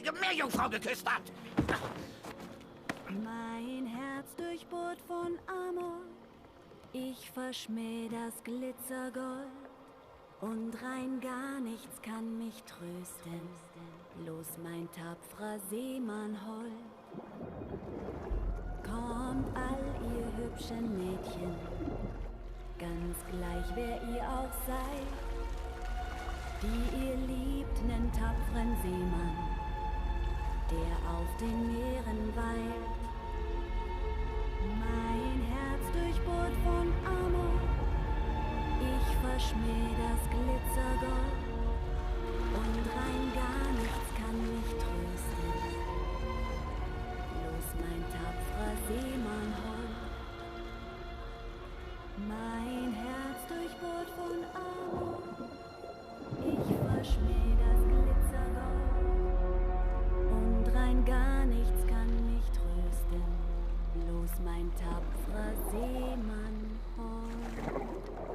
richtige Meerjungfrau geküsst hat. Mein Herz durchbohrt von Amor, ich verschmäh das Glitzergold. Und rein gar nichts kann mich trösten, bloß mein tapferer Seemann hold. Kommt all ihr hübschen Mädchen, ganz gleich wer ihr auch seid, die ihr liebt nen tapferen Seemann, der auf den Meeren weilt. Mein Herz durchbohrt von Amor, ich verschmäh das Glitzergold. Und rein gar nichts kann mich trösten, bloß mein tapferer Seemann heult. Mein Herz durchbohrt von Amor, ich verschmäh das Glitzergold. Und rein gar nichts kann mich trösten, bloß mein tapferer Seemann heult.